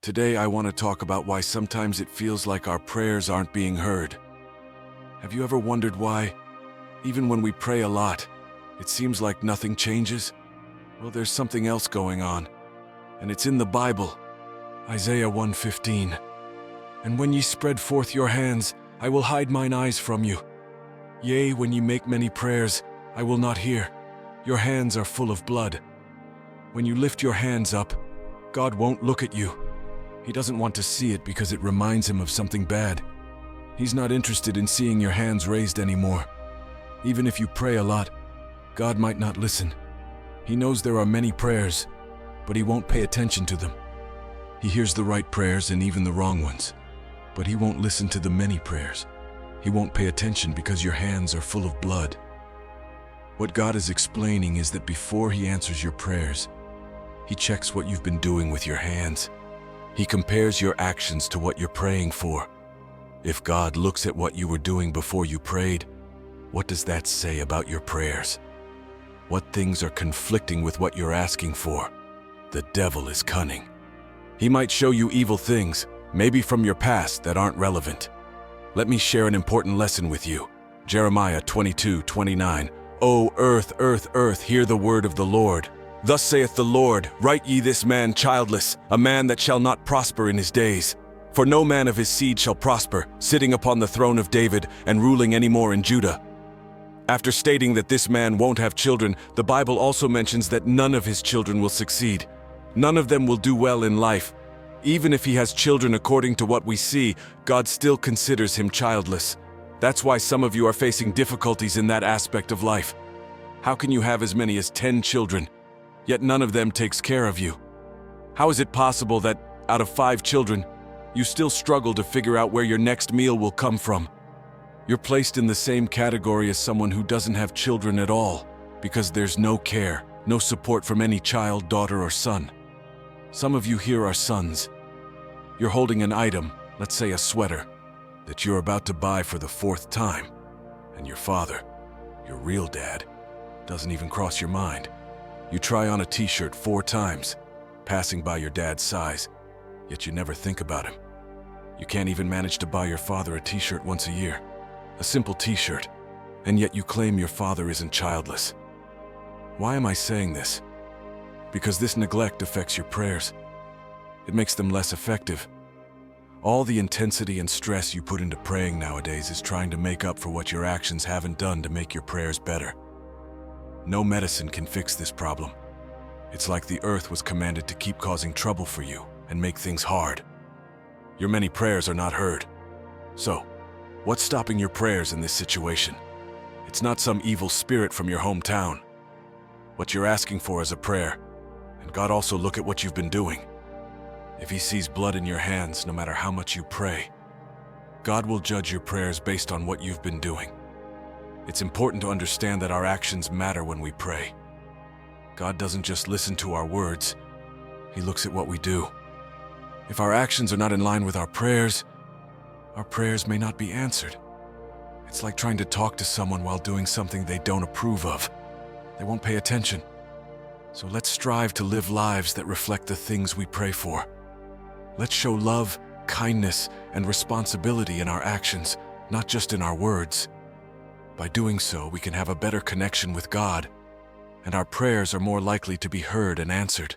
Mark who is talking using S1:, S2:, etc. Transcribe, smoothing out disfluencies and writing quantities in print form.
S1: Today I want to talk about why sometimes it feels like our prayers aren't being heard. Have you ever wondered why, even when we pray a lot, it seems like nothing changes? Well, there's something else going on, and it's in the Bible. Isaiah 1:15. And when ye spread forth your hands, I will hide mine eyes from you. Yea, when ye make many prayers, I will not hear. Your hands are full of blood. When you lift your hands up, God won't look at you. He doesn't want to see it because it reminds him of something bad. He's not interested in seeing your hands raised anymore. Even if you pray a lot, God might not listen. He knows there are many prayers, but he won't pay attention to them. He hears the right prayers and even the wrong ones, but he won't listen to the many prayers. He won't pay attention because your hands are full of blood. What God is explaining is that before he answers your prayers, he checks what you've been doing with your hands. He compares your actions to what you're praying for. If God looks at what you were doing before you prayed, what does that say about your prayers? What things are conflicting with what you're asking for? The devil is cunning. He might show you evil things, maybe from your past, that aren't relevant. Let me share an important lesson with you. Jeremiah 22:29. O earth, earth, earth, hear the word of the Lord. Thus saith the Lord, write ye this man childless, a man that shall not prosper in his days. For no man of his seed shall prosper, sitting upon the throne of David and ruling any more in Judah. After stating that this man won't have children, the Bible also mentions that none of his children will succeed. None of them will do well in life. Even if he has children according to what we see, God still considers him childless. That's why some of you are facing difficulties in that aspect of life. How can you have as many as 10 children, yet none of them takes care of you? How is it possible that, out of 5 children, you still struggle to figure out where your next meal will come from? You're placed in the same category as someone who doesn't have children at all, because there's no care, no support from any child, daughter, or son. Some of you here are sons. You're holding an item, let's say a sweater, that you're about to buy for the 4th time, and your father, your real dad, doesn't even cross your mind. You try on a t-shirt 4 times, passing by your dad's size, yet you never think about him. You can't even manage to buy your father a t-shirt once a year, a simple t-shirt, and yet you claim your father isn't childless. Why am I saying this? Because this neglect affects your prayers. It makes them less effective. All the intensity and stress you put into praying nowadays is trying to make up for what your actions haven't done to make your prayers better. No medicine can fix this problem. It's like the earth was commanded to keep causing trouble for you and make things hard. Your many prayers are not heard. So, what's stopping your prayers in this situation? It's not some evil spirit from your hometown. What you're asking for is a prayer, and God also look at what you've been doing. If he sees blood in your hands, no matter how much you pray, God will judge your prayers based on what you've been doing. It's important to understand that our actions matter when we pray. God doesn't just listen to our words, he looks at what we do. If our actions are not in line with our prayers may not be answered. It's like trying to talk to someone while doing something they don't approve of. They won't pay attention. So let's strive to live lives that reflect the things we pray for. Let's show love, kindness, and responsibility in our actions, not just in our words. By doing so, we can have a better connection with God, and our prayers are more likely to be heard and answered.